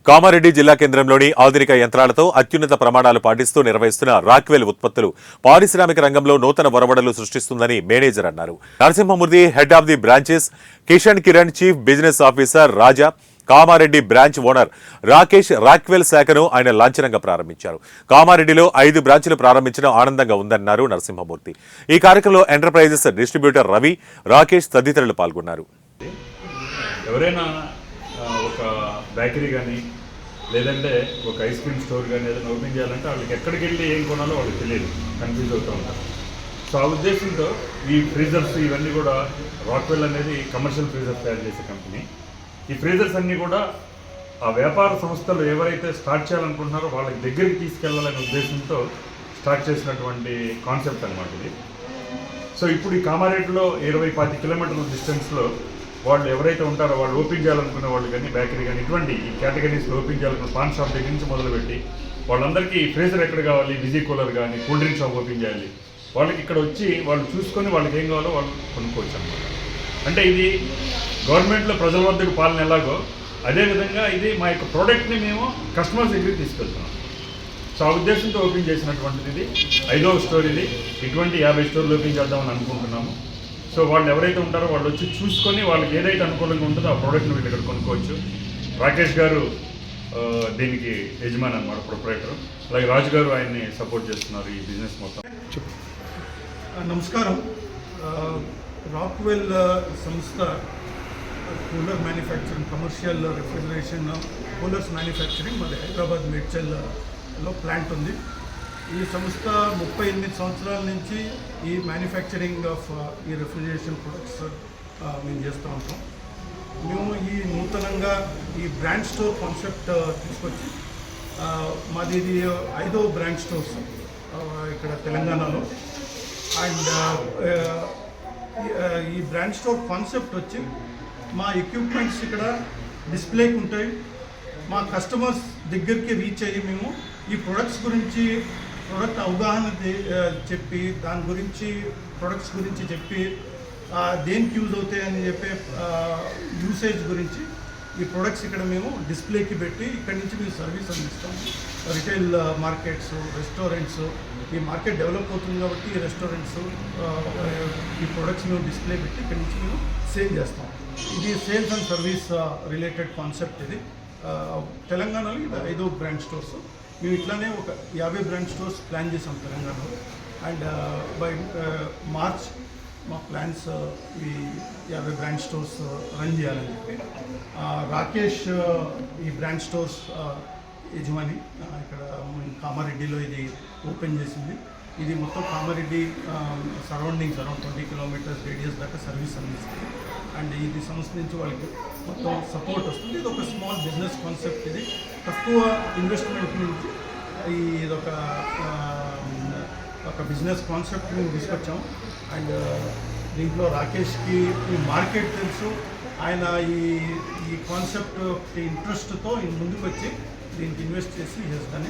కామారెడ్డి జిల్లా కేంద్రంలోని ఆధునిక యంత్రాలతో అత్యున్నత ప్రమాణాలు పాటిస్తూ నిర్వహిస్తున్న రాక్వెల్ ఉత్పత్తులు పారిశ్రామిక రంగంలో నూతన ఒరవడలు సృష్టిస్తుందని మేనేజర్ అన్నారు. Narasimhamurthy head of the branches, Kishan Kiran chief business officer Raja, Kamareddy branch owner Rakesh Rockwell శాఖను ఆయన లాంఛనంగా ప్రారంభించారు. కామారెడ్డిలో 5 బ్రాంచ్లు ప్రారంభించడం ఆనందంగా ఉందన్నారు నరసింహమూర్తి. ఈ కార్యక్రమంలో ఎంటర్ప్రైజెస్ డిస్ట్రిబ్యూటర్ రవి, రాకేష్ తదితరులు పాల్గొన్నారు. ఎవరైనా ఒక బేకరీ కానీ లేదంటే ఒక ఐస్ క్రీమ్ స్టోర్ కానీ ఏదైనా ఓపెన్ చేయాలంటే వాళ్ళకి ఎక్కడికి వెళ్ళి ఏం కొనాలో వాళ్ళకి తెలియదు, కన్ఫ్యూజ్ అవుతూ ఉంటారు. సో ఆ ఉద్దేశంతో ఈ ఫ్రీజర్స్ ఇవన్నీ కూడా రాక్వెల్ అనేది కమర్షియల్ ఫ్రీజర్స్ తయారు చేసే కంపెనీ. ఈ ఫ్రీజర్స్ అన్నీ కూడా ఆ వ్యాపార సంస్థలు ఎవరైతే స్టార్ట్ చేయాలనుకుంటున్నారో వాళ్ళకి దగ్గరికి తీసుకెళ్లాలనే ఉద్దేశంతో స్టార్ట్ చేసినటువంటి కాన్సెప్ట్ అనమాట ఇది. సో ఇప్పుడు ఈ కామారెడ్డిలో 20-25 కిలోమీటర్ల డిస్టెన్స్లో వాళ్ళు ఎవరైతే ఉంటారో వాళ్ళు ఓపెన్ చేయాలనుకునే వాళ్ళు కానీ బేకరీ కానీ ఇటువంటి ఈ కేటగిరీస్లో ఓపెన్ చేయాలనుకున్న పాన్ షాప్ దగ్గర నుంచి మొదలుపెట్టి వాళ్ళందరికీ ఫ్రీజర్ ఎక్కడ కావాలి, విజీ కూలర్ కానీ కూల్ డ్రింక్ షాప్ ఓపెన్ చేయాలి, వాళ్ళకి ఇక్కడ వచ్చి వాళ్ళు చూసుకొని వాళ్ళకి ఏం కావాలో వాళ్ళు కొనుక్కోవచ్చు అనమాట. అంటే ఇది గవర్నమెంట్లో ప్రజల వద్దకు పాలన ఎలాగో అదేవిధంగా ఇది మా యొక్క ప్రోడక్ట్ని మేము కస్టమర్స్ దగ్గరికి తీసుకెళ్తున్నాం. సో ఆ ఉద్దేశంతో ఓపెన్ చేసినటువంటిది ఇది 5వ స్టోర్. ఇది ఇటువంటి 50 స్టోర్లు ఓపెన్ చేద్దామని అనుకుంటున్నాము. సో వాళ్ళు ఎవరైతే ఉంటారో వాళ్ళు వచ్చి చూసుకొని వాళ్ళకి ఏదైతే అనుకూలంగా ఉంటుందో ఆ ప్రోడక్ట్ని వీళ్ళు ఇక్కడ కొనుక్కోవచ్చు. రాకేష్ గారు దీనికి యజమాని అన్నమాట, ప్రొపరేటర్. అలాగే రాజు గారు ఆయన్ని సపోర్ట్ చేస్తున్నారు ఈ బిజినెస్ మొత్తం. నమస్కారం. రాక్వెల్ సంస్థ cooler manufacturing, commercial refrigeration coolers manufacturing మాది హైదరాబాద్ మేడ్చల్లో ప్లాంట్ ఉంది. ఈ సంస్థ 38 సంవత్సరాల నుంచి ఈ మ్యానుఫ్యాక్చరింగ్ ఆఫ్ ఈ రెఫ్రిజరేషన్ ప్రొడక్ట్స్ మేము చేస్తూ ఉంటాం. మేము ఈ నూతనంగా ఈ బ్రాంచ్ స్టోర్ కాన్సెప్ట్ తీసుకొచ్చి మాది ఇది 5వ బ్రాంచ్ స్టోర్స్ ఇక్కడ తెలంగాణలో. అండ్ ఈ బ్రాంచ్ స్టోర్ కాన్సెప్ట్ వచ్చి మా ఎక్విప్మెంట్స్ ఇక్కడ డిస్ప్లేకి ఉంటాయి. మా కస్టమర్స్ దగ్గరికి రీచ్ అయ్యి మేము ఈ ప్రొడక్ట్స్ గురించి, ప్రొడక్ట్ అవగాహన చెప్పి దాని గురించి, ప్రొడక్ట్స్ గురించి చెప్పి దేనికి యూజ్ అవుతాయని చెప్పే యూసేజ్ గురించి ఈ ప్రొడక్ట్స్ ఇక్కడ మేము డిస్ప్లేకి పెట్టి ఇక్కడి నుంచి మేము సర్వీస్ అందిస్తాం. రిటైల్ మార్కెట్స్, రెస్టారెంట్స్, ఈ మార్కెట్ డెవలప్ అవుతుంది కాబట్టి ఈ రెస్టారెంట్స్ ఈ ప్రొడక్ట్స్ మేము డిస్ప్లే పెట్టి ఇక్కడి నుంచి మేము సేల్ చేస్తాం. ఇది sales and service related concept. ఇది తెలంగాణలో ఇది 5వ బ్రాంచ్ స్టోర్స్. మేము ఇట్లానే ఒక 50 బ్రాంచ్ స్టోర్స్ ప్లాన్ చేసాం తెలంగాణలో. అండ్ బై మార్చ్ మా ప్లాన్స్ ఈ 50 బ్రాంచ్ స్టోర్స్ రన్ చేయాలని చెప్పి రాకేష్ ఈ బ్రాంచ్ స్టోర్స్ యజమాని ఇక్కడ కామారెడ్డిలో ఇది ఓపెన్ చేసింది. ఇది మొత్తం Kamareddy surroundings around 20 kilometres radius దాకా సర్వీస్ అందిస్తుంది. అండ్ ఇది సంస్థ నుంచి వాళ్ళకి మొత్తం సపోర్ట్ వస్తుంది. ఇది ఒక స్మాల్ బిజినెస్ కాన్సెప్ట్. ఇది తక్కువ ఇన్వెస్ట్మెంట్ నుంచి ఇదొక బిజినెస్ కాన్సెప్ట్ మేము తీసుకొచ్చాము. అండ్ దీంట్లో రాకేష్కి ఈ మార్కెట్ తెలుసు. ఆయన ఈ కాన్సెప్ట్ ఇంట్రెస్ట్తో ముందుకు వచ్చి దీనికి ఇన్వెస్ట్ చేసి చేస్తాను.